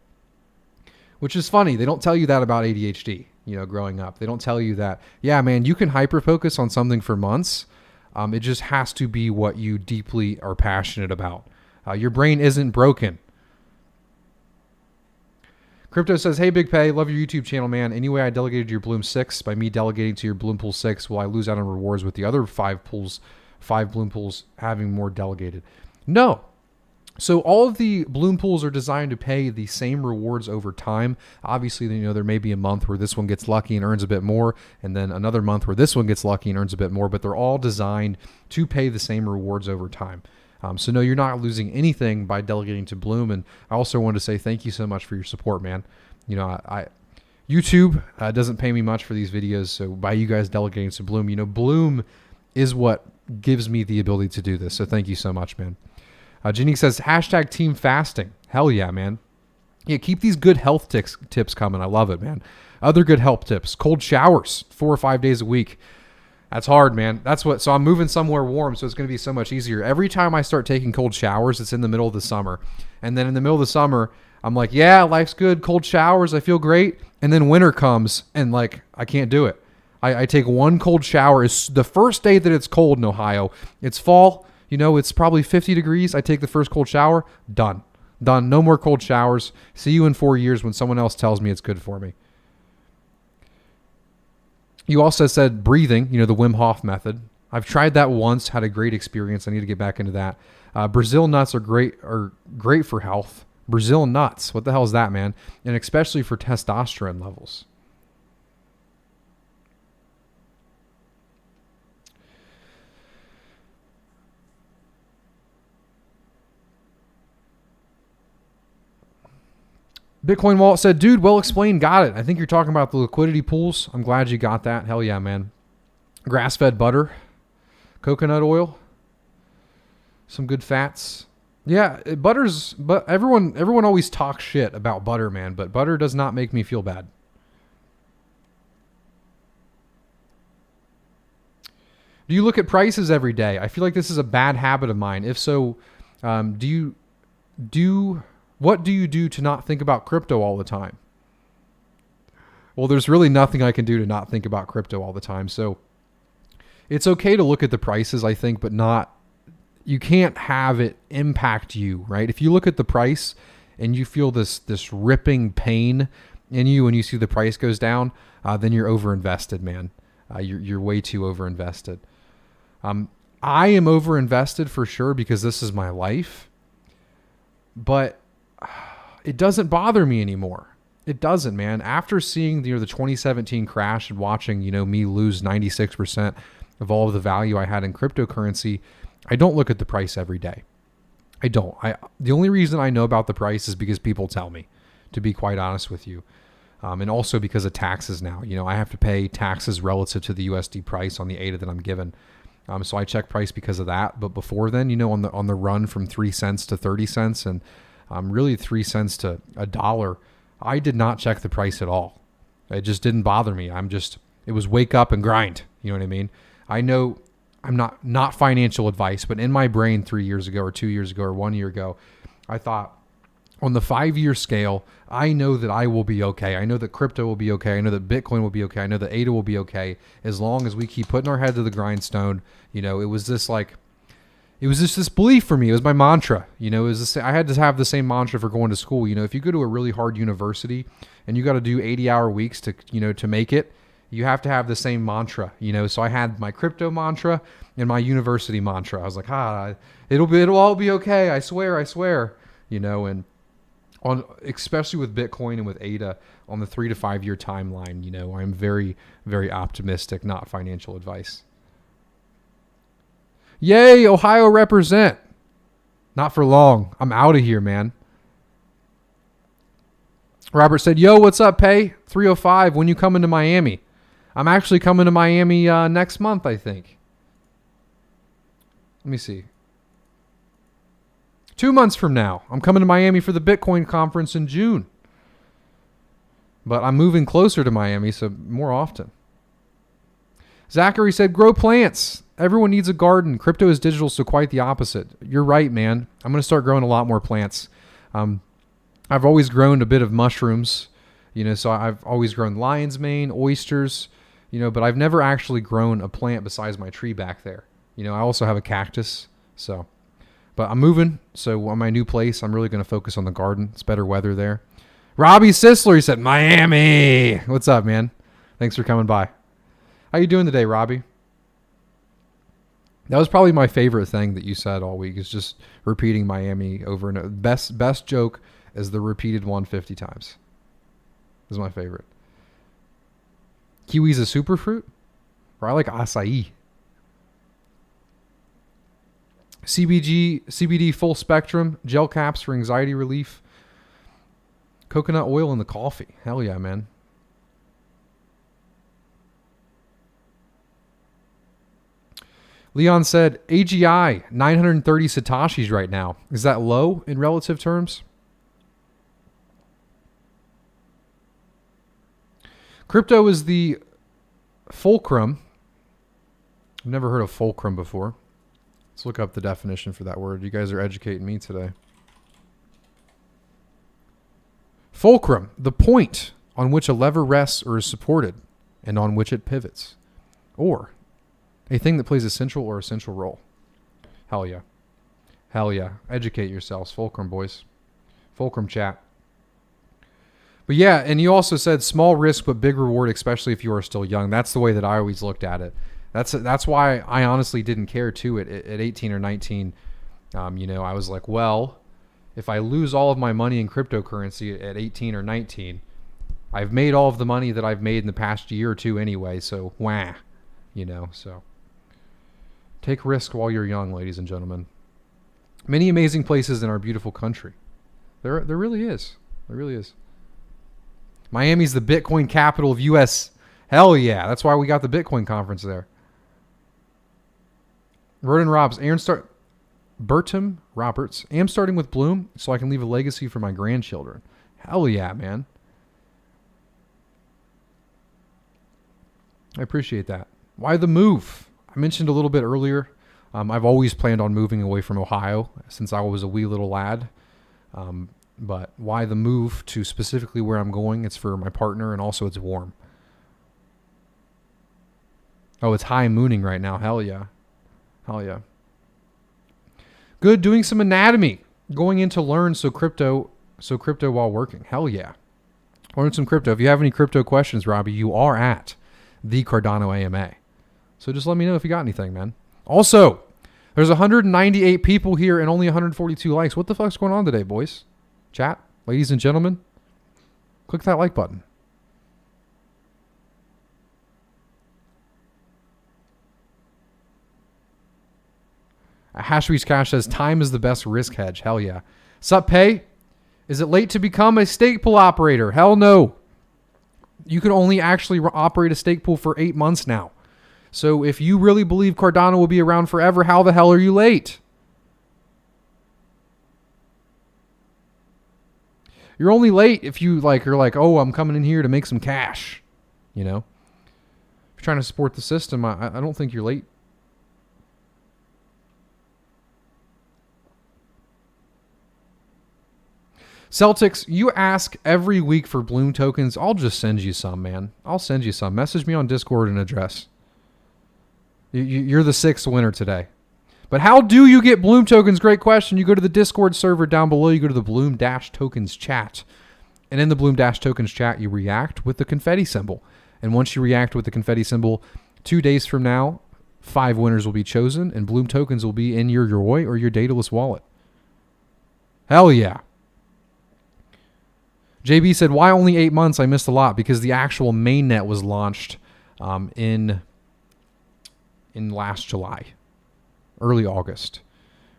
Which is funny. They don't tell you that about ADHD, growing up. They don't tell you that, yeah, man, you can hyper-focus on something for months. It just has to be what you deeply are passionate about. Your brain isn't broken. Crypto says, hey, Big Pay, love your YouTube channel, man. Anyway, I delegated your Bloom 6. By me delegating to your Bloom Pool 6, will I lose out on rewards with the other five Bloom Pools having more delegated? No. So all of the Bloom Pools are designed to pay the same rewards over time. Obviously, there may be a month where this one gets lucky and earns a bit more, and then another month where this one gets lucky and earns a bit more, but they're all designed to pay the same rewards over time. So no, you're not losing anything by delegating to Bloom. And I also wanted to say thank you so much for your support, man. YouTube doesn't pay me much for these videos, so by you guys delegating to Bloom, Bloom is what gives me the ability to do this. So thank you so much, man. Jenny says, hashtag team fasting. Hell yeah, man. Yeah, keep these good health tips coming. I love it, man. Other good health tips. Cold showers 4 or 5 days a week. That's hard, man. So I'm moving somewhere warm, so it's going to be so much easier. Every time I start taking cold showers, it's in the middle of the summer. And then in the middle of the summer, I'm like, yeah, life's good. Cold showers, I feel great. And then winter comes, and I can't do it. I take one cold shower. It's the first day that it's cold in Ohio. It's fall. It's probably 50 degrees. I take the first cold shower. Done. No more cold showers. See you in 4 years when someone else tells me it's good for me. You also said breathing, the Wim Hof method. I've tried that once, had a great experience. I need to get back into that. Brazil nuts are great for health. Brazil nuts. What the hell is that, man? And especially for testosterone levels. Bitcoin Wallet said, dude, well explained, got it. I think you're talking about the liquidity pools. I'm glad you got that. Hell yeah, man. Grass-fed butter, coconut oil, some good fats. Yeah, but everyone always talks shit about butter, man, but butter does not make me feel bad. Do you look at prices every day? I feel like this is a bad habit of mine. If so, what do you do to not think about crypto all the time? Well, there's really nothing I can do to not think about crypto all the time. So it's okay to look at the prices, I think, but you can't have it impact you, right? If you look at the price and you feel this ripping pain in you when you see the price goes down, then you're overinvested, man. You're way too overinvested. I am over invested for sure because this is my life, but it doesn't bother me anymore. It doesn't, man. After seeing the 2017 crash and watching, me lose 96% of all of the value I had in cryptocurrency, I don't look at the price every day. I don't. The only reason I know about the price is because people tell me, to be quite honest with you. And also because of taxes now. I have to pay taxes relative to the USD price on the ADA that I'm given. So I check price because of that. But before then, on the run from 3 cents to 30 cents and really 3 cents to $1, I did not check the price at all. It just didn't bother me. It was wake up and grind. You know what I mean? I know I'm not financial advice, but in my brain 3 years ago or 2 years ago or 1 year ago, I thought on the 5-year scale, I know that I will be okay. I know that crypto will be okay. I know that Bitcoin will be okay. I know that ADA will be okay as long as we keep putting our head to the grindstone. It was just this belief for me. It was my mantra. I had to have the same mantra for going to school. If you go to a really hard university and you got to do 80-hour weeks to make it, you have to have the same mantra. So I had my crypto mantra and my university mantra. I was like, it'll all be okay. I swear. And especially with Bitcoin and with ADA on the 3 to 5 year timeline, I'm very, very optimistic, not financial advice. Yay, Ohio represent. Not for long. I'm out of here, man. Robert said, yo, what's up, Pay? 305, when you coming to Miami? I'm actually coming to Miami next month, I think. Let me see. 2 months from now. I'm coming to Miami for the Bitcoin conference in June. But I'm moving closer to Miami, so more often. Zachary said, grow plants. Everyone needs a garden. Crypto is digital, so quite the opposite. You're right, man. I'm going to start growing a lot more plants. I've always grown a bit of mushrooms, so I've always grown lion's mane, oysters, but I've never actually grown a plant besides my tree back there. I also have a cactus, so. But I'm moving, so on my new place, I'm really going to focus on the garden. It's better weather there. Robbie Sisler, he said, Miami. What's up, man? Thanks for coming by. How you doing today, Robbie? That was probably my favorite thing that you said all week is just repeating Miami over and over. Best joke is the repeated one 50 times. This is my favorite. Kiwi's a superfruit? Or I like acai. CBD full spectrum, gel caps for anxiety relief. Coconut oil in the coffee. Hell yeah, man. Leon said, AGI, 930 Satoshis right now. Is that low in relative terms? Crypto is the fulcrum. I've never heard of fulcrum before. Let's look up the definition for that word. You guys are educating me today. Fulcrum, the point on which a lever rests or is supported and on which it pivots. Or a thing that plays a central or essential role. Hell yeah. Hell yeah. Educate yourselves. Fulcrum, boys. Fulcrum chat. But yeah, and you also said small risk but big reward, especially if you are still young. That's the way that I always looked at it. That's why I honestly didn't care too at 18 or 19. I was like, well, if I lose all of my money in cryptocurrency at 18 or 19, I've made all of the money that I've made in the past year or two anyway. So, so take risk while you're young, ladies and gentlemen. Many amazing places in our beautiful country. There really is. There really is. Miami's the Bitcoin capital of U.S. Hell yeah. That's why we got the Bitcoin conference there. Roden Robs, Bertram Roberts. Am starting with Bloom so I can leave a legacy for my grandchildren. Hell yeah, man. I appreciate that. Why the move? I mentioned a little bit earlier. I've always planned on moving away from Ohio since I was a wee little lad. But why the move to specifically where I'm going? It's for my partner and also it's warm. Oh, it's high mooning right now. Hell yeah. Hell yeah. Good. Doing some anatomy. Going in to learn crypto while working. Hell yeah. Learn some crypto. If you have any crypto questions, Robbie, you are at the Cardano AMA. So just let me know if you got anything, man. Also, there's 198 people here and only 142 likes. What the fuck's going on today, boys? Chat, ladies and gentlemen, click that like button. Hashweeds Cash says, time is the best risk hedge. Hell yeah. Sup, Pay? Is it late to become a stake pool operator? Hell no. You can only actually operate a stake pool for 8 months now. So if you really believe Cardano will be around forever, how the hell are you late? You're only late if you you're like, oh, I'm coming in here to make some cash. You know? If you're trying to support the system, I don't think you're late. Celtics, you ask every week for Bloom tokens. I'll just send you some, man. I'll send you some. Message me on Discord and address. You're the 6th winner today. But how do you get Bloom tokens? Great question. You go to the Discord server down below. You go to the Bloom-tokens chat. And in the Bloom-tokens chat, you react with the confetti symbol. And once you react with the confetti symbol, 2 days from now, 5 winners will be chosen. And Bloom tokens will be in your Yoroi or your Daedalus wallet. Hell yeah. JB said, why only 8 months? I missed a lot because the actual mainnet was launched in last July, early August,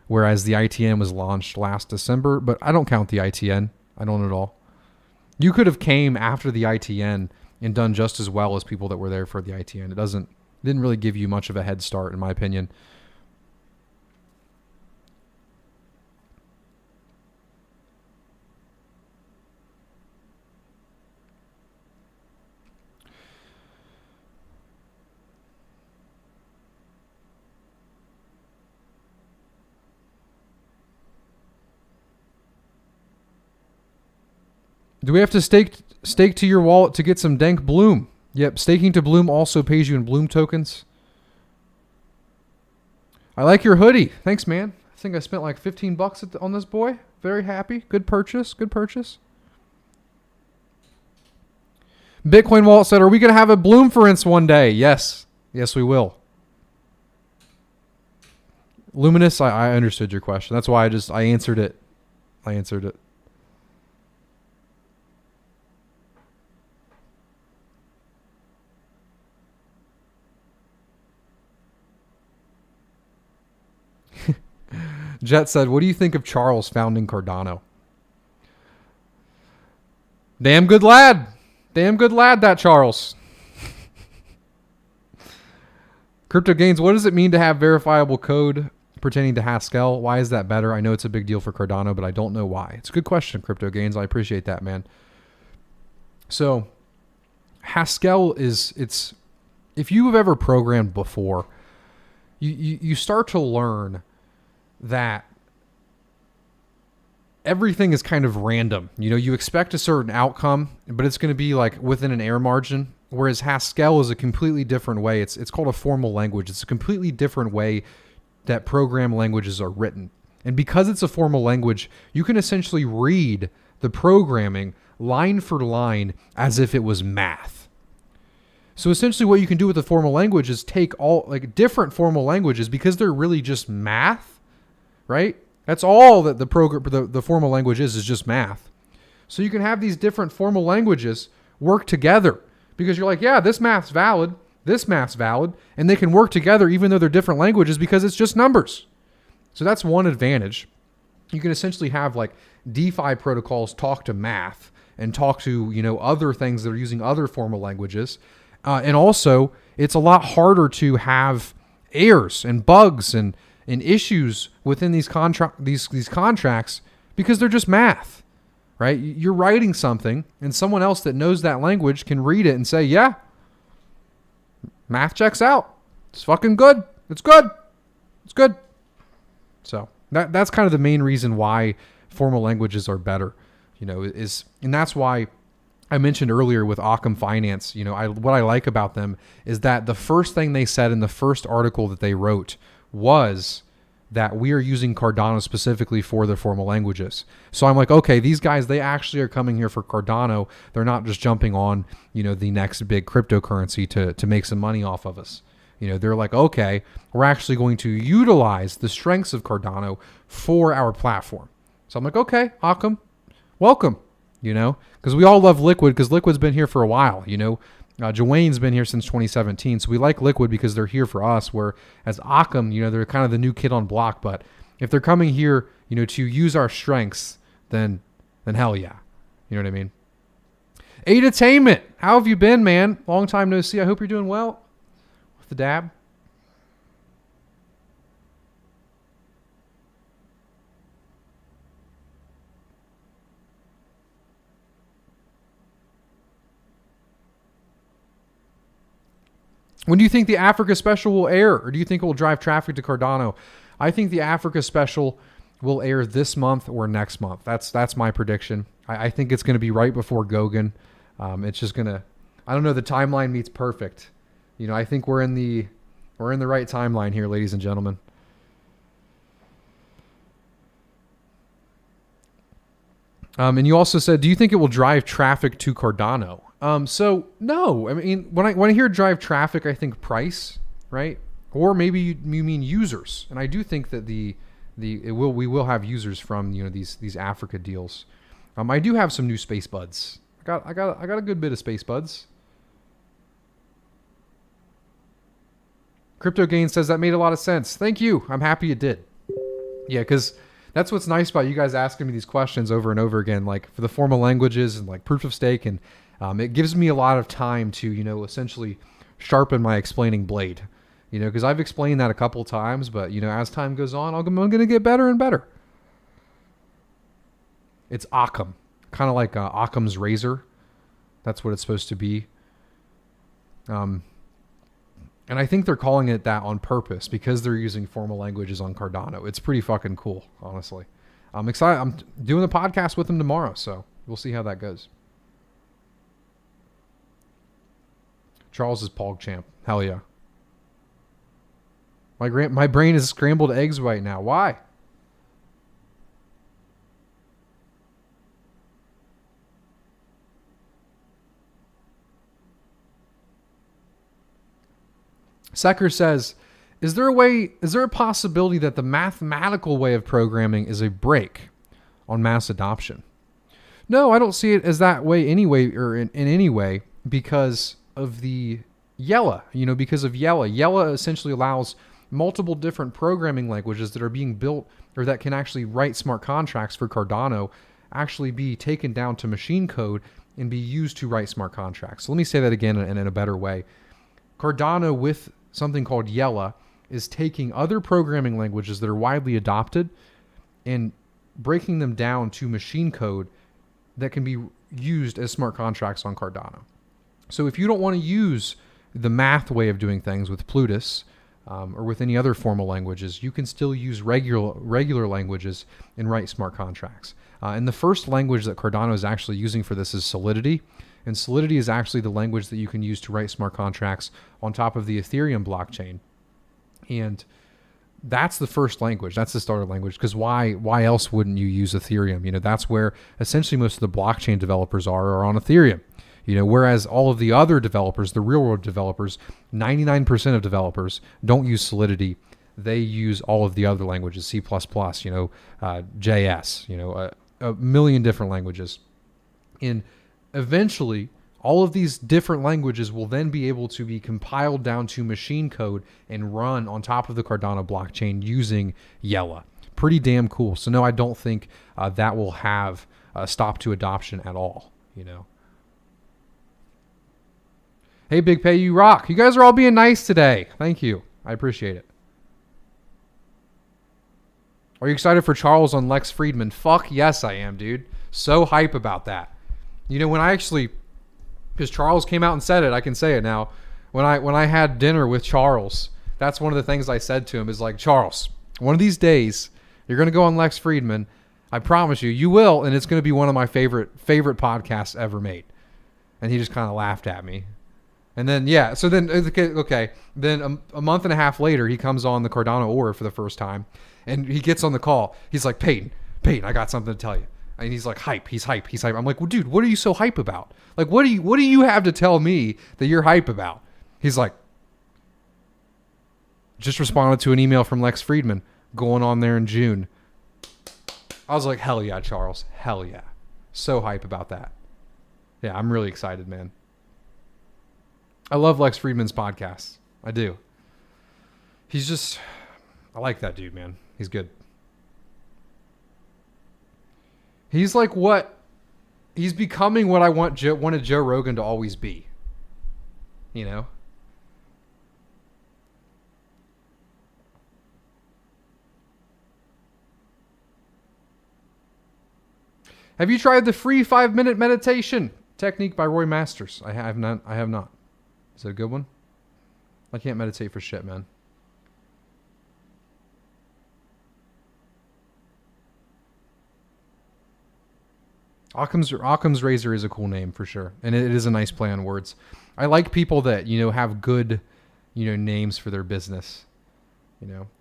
whereas the ITN was launched last December, but I don't count the ITN. I don't at all. You could have came after the ITN and done just as well as people that were there for the ITN. It didn't really give you much of a head start, in my opinion. Do we have to stake to your wallet to get some dank Bloom? Yep, staking to Bloom also pays you in Bloom tokens. I like your hoodie. Thanks, man. I think I spent like $15 on this boy. Very happy. Good purchase. Good purchase. Bitcoin Wallet said, are we going to have a Bloomference one day? Yes. Yes, we will. Luminous, I understood your question. That's why I answered it. I answered it. Jet said, what do you think of Charles founding Cardano? Damn good lad. Damn good lad, that Charles. Crypto Gains, what does it mean to have verifiable code pertaining to Haskell? Why is that better? I know it's a big deal for Cardano, but I don't know why. It's a good question, Crypto Gains. I appreciate that, man. So Haskell it's if you have ever programmed before, you start to learn that everything is kind of random. You know, you expect a certain outcome, but it's going to be like within an error margin. Whereas Haskell is a completely different way. It's called a formal language. It's a completely different way that program languages are written. And because it's a formal language, you can essentially read the programming line for line as if it was math. So essentially what you can do with the formal language is take all like different formal languages because they're really just math. Right? That's all that the formal language is just math. So you can have these different formal languages work together because you're like, yeah, this math's valid, and they can work together even though they're different languages because it's just numbers. So that's one advantage. You can essentially have like DeFi protocols talk to math and talk to, you know, other things that are using other formal languages. And also, it's a lot harder to have errors and bugs and issues within these contracts because they're just math, right? You're writing something and someone else that knows that language can read it and say, yeah, math checks out. It's fucking good. It's good. It's good. So that's kind of the main reason why formal languages are better, you know, and that's why I mentioned earlier with Occam Finance, you know, what I like about them is that the first thing they said in the first article that they wrote was that we are using Cardano specifically for their formal languages. So I'm like, okay, these guys, they actually are coming here for Cardano. They're not just jumping on, you know, the next big cryptocurrency to make some money off of us. They're like, okay, we're actually going to utilize the strengths of Cardano for our platform. So I'm like, okay, Occam, welcome, because we all love Liquid because Liquid's been here for a while, Joanne's been here since 2017. So we like Liquid because they're here for us, whereas Occam, they're kind of the new kid on block. But if they're coming here, to use our strengths, then hell yeah. You know what I mean? Entertainment, how have you been, man? Long time no see. I hope you're doing well with the dab. When do you think the Africa special will air, or do you think it will drive traffic to Cardano? I think the Africa special will air this month or next month. That's my prediction. I think it's going to be right before Goguen. It's just going to, I don't know, the timeline meets perfect. I think we're in the right timeline here, ladies and gentlemen. And you also said, do you think it will drive traffic to Cardano? So no, I mean, when I hear drive traffic, I think price, right? Or maybe you mean users. And I do think that we will have users from, these Africa deals. I do have some new space buds. I got a good bit of space buds. Crypto Gain says that made a lot of sense. Thank you. I'm happy it did. Yeah, because that's what's nice about you guys asking me these questions over and over again, like for the formal languages and like proof of stake, and it gives me a lot of time to, essentially sharpen my explaining blade, because I've explained that a couple times, but, as time goes on, I'm going to get better and better. It's Occam, kind of like Occam's razor. That's what it's supposed to be. And I think they're calling it that on purpose because they're using formal languages on Cardano. It's pretty fucking cool, honestly. I'm excited. I'm doing the podcast with them tomorrow, so we'll see how that goes. Charles is PogChamp. Hell yeah. My brain is scrambled eggs right now. Why? Secker says, is there a possibility that the mathematical way of programming is a brake on mass adoption? No, I don't see it as that way anyway, or in any way, because of the Yella, because of Yella. Yella essentially allows multiple different programming languages that are being built, or that can actually write smart contracts for Cardano, actually be taken down to machine code and be used to write smart contracts. So let me say that again in a better way. Cardano, with something called Yella, is taking other programming languages that are widely adopted and breaking them down to machine code that can be used as smart contracts on Cardano. So if you don't want to use the math way of doing things with Plutus or with any other formal languages, you can still use regular languages and write smart contracts. And the first language that Cardano is actually using for this is Solidity. And Solidity is actually the language that you can use to write smart contracts on top of the Ethereum blockchain. And that's the first language. That's the starter language. Because why else wouldn't you use Ethereum? That's where essentially most of the blockchain developers are on Ethereum. Whereas all of the other developers, the real world developers, 99% of developers don't use Solidity. They use all of the other languages, C++, JS, a million different languages. And eventually, all of these different languages will then be able to be compiled down to machine code and run on top of the Cardano blockchain using Yella. Pretty damn cool. So no, I don't think that will have a stop to adoption at all, Hey, Big Pay, you rock. You guys are all being nice today. Thank you. I appreciate it. Are you excited for Charles on Lex Friedman? Fuck yes, I am, dude. So hype about that. When I actually, because Charles came out and said it, I can say it now. When I had dinner with Charles, that's one of the things I said to him is like, Charles, one of these days, you're going to go on Lex Friedman. I promise you, you will, and it's going to be one of my favorite podcasts ever made. And he just kind of laughed at me. And then, yeah, so then, okay. Then a month and a half later, he comes on the Cardano Aura for the first time. And he gets on the call. He's like, Peyton, I got something to tell you. And he's like, hype. I'm like, well, dude, what are you so hype about? Like, what do you have to tell me that you're hype about? He's like, Just responded to an email from Lex Friedman going on there in June. I was like, hell yeah, Charles. Hell yeah. So hype about that. Yeah, I'm really excited, man. I love Lex Friedman's podcast. I do. I like that dude, man. He's good. He's like he's becoming what I wanted Joe Rogan to always be. You know? Have you tried the free 5-minute meditation technique by Roy Masters? I have not. Is it a good one? I can't meditate for shit, man. Occam's razor is a cool name for sure. And it is a nice play on words. I like people that, have good, names for their business.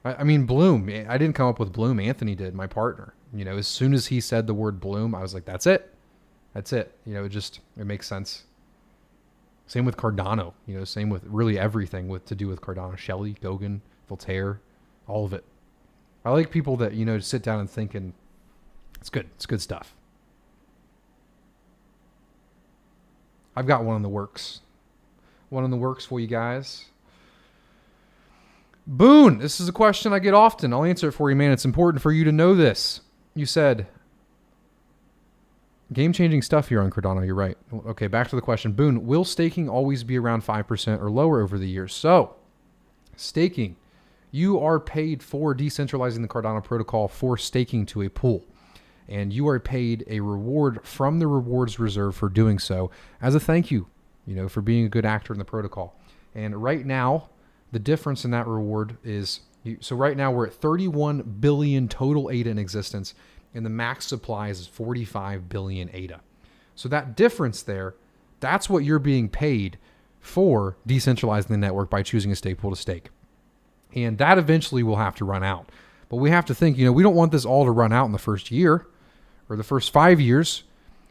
I mean, Bloom. I didn't come up with Bloom. Anthony did, my partner. As soon as he said the word Bloom, I was like, that's it. That's it. It makes sense. Same with Cardano. Same with really everything to do with Cardano. Shelley, Gauguin, Voltaire, all of it. I like people that, sit down and think, and it's good. It's good stuff. I've got one in the works. One in the works for you guys. Boone, this is a question I get often. I'll answer it for you, man. It's important for you to know this. You said, game-changing stuff here on Cardano. You're right. Okay, back to the question. Boone, will staking always be around 5% or lower over the years? So, staking, you are paid for decentralizing the Cardano protocol for staking to a pool. And you are paid a reward from the rewards reserve for doing so as a thank you, for being a good actor in the protocol. And right now, the difference in that reward is, so right now we're at 31 billion total ADA in existence, and the max supply is 45 billion ADA. So that difference there, that's what you're being paid for decentralizing the network by choosing a stake pool to stake. And that eventually will have to run out. But we have to think, we don't want this all to run out in the first year or the first 5 years.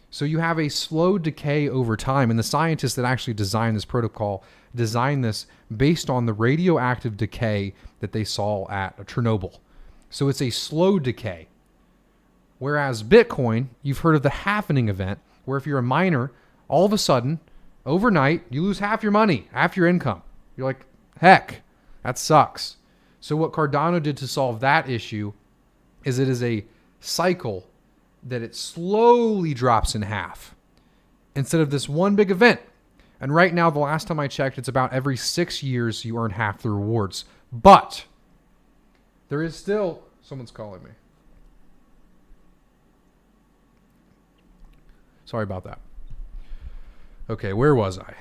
So you have a slow decay over time. And the scientists that actually designed this protocol designed this based on the radioactive decay that they saw at Chernobyl. So it's a slow decay. Whereas Bitcoin, you've heard of the halvening event, where if you're a miner, all of a sudden, overnight, you lose half your money, half your income. You're like, heck, that sucks. So what Cardano did to solve that issue is it is a cycle that it slowly drops in half instead of this one big event. And right now, the last time I checked, it's about every 6 years you earn half the rewards. But there is still... Someone's calling me. Sorry about that. Okay, where was I?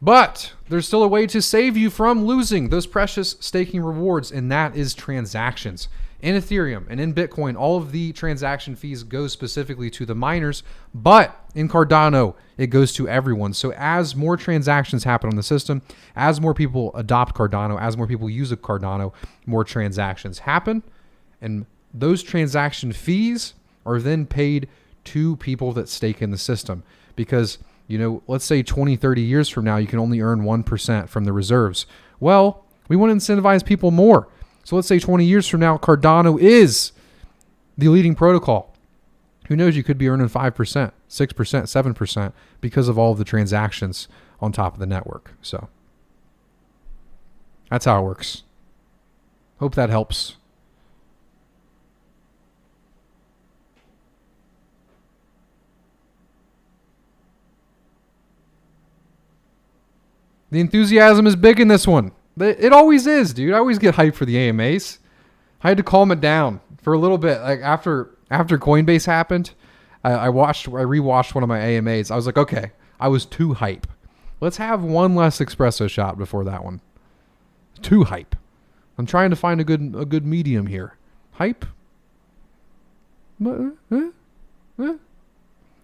But there's still a way to save you from losing those precious staking rewards, and that is transactions. In Ethereum and in Bitcoin, all of the transaction fees go specifically to the miners, but in Cardano, it goes to everyone. So as more transactions happen on the system, as more people adopt Cardano, as more people use a Cardano, more transactions happen, and those transaction fees are then paid to people that stake in the system. Because, let's say 20, 30 years from now, you can only earn 1% from the reserves. Well, we want to incentivize people more. So let's say 20 years from now, Cardano is the leading protocol. Who knows, you could be earning 5%, 6%, 7% because of all of the transactions on top of the network. So that's how it works. Hope that helps. The enthusiasm is big in this one. It always is, dude. I always get hyped for the AMAs. I had to calm it down for a little bit. Like after Coinbase happened, I rewatched one of my AMAs. I was like, okay, I was too hype. Let's have one less espresso shot before that one. Too hype. I'm trying to find a good medium here. Hype.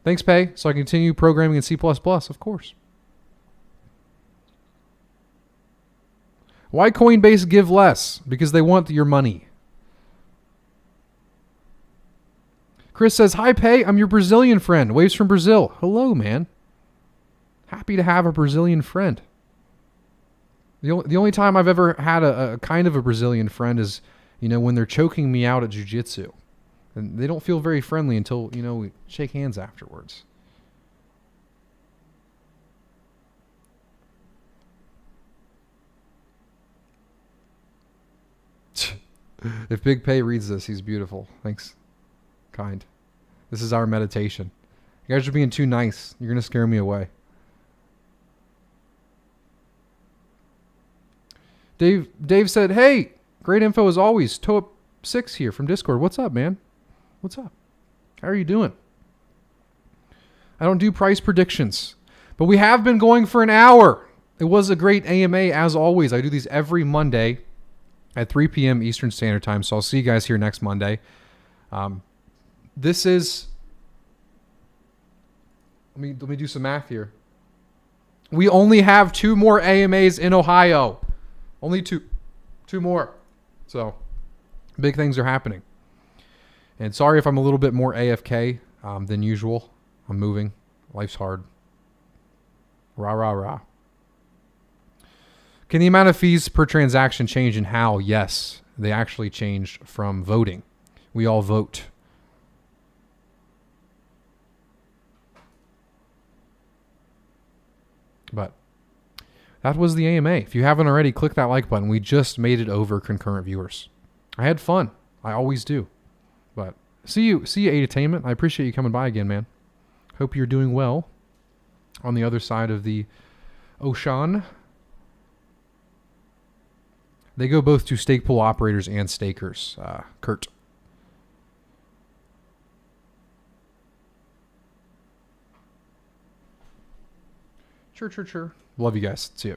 Thanks, Pay. So I continue programming in C++, of course. Why Coinbase give less? Because they want your money. Chris says, hi, Pay. I'm your Brazilian friend. Waves from Brazil. Hello, man. Happy to have a Brazilian friend. The only time I've ever had a kind of a Brazilian friend is, when they're choking me out at jiu-jitsu. And they don't feel very friendly until, we shake hands afterwards. If Big Pay reads this, he's beautiful. Thanks. Kind. This is our meditation. You guys are being too nice. You're going to scare me away. Dave said, hey, great info as always. Toe6 here from Discord. What's up, man? What's up? How are you doing? I don't do price predictions, but we have been going for an hour. It was a great AMA as always. I do these every Monday at 3 p.m. Eastern Standard Time, so I'll see you guys here next Monday. This is... Let me do some math here. We only have 2 more AMAs in Ohio. Only two more. So, big things are happening. And sorry if I'm a little bit more AFK than usual. I'm moving. Life's hard. Rah, rah, rah. Can the amount of fees per transaction change and how? Yes. They actually changed from voting. We all vote. But that was the AMA. If you haven't already, click that like button. We just made it over concurrent viewers. I had fun. I always do. But see you, Entertainment. I appreciate you coming by again, man. Hope you're doing well on the other side of the ocean. They go both to Stakepool operators and stakers. Kurt. Sure. Love you guys. See you.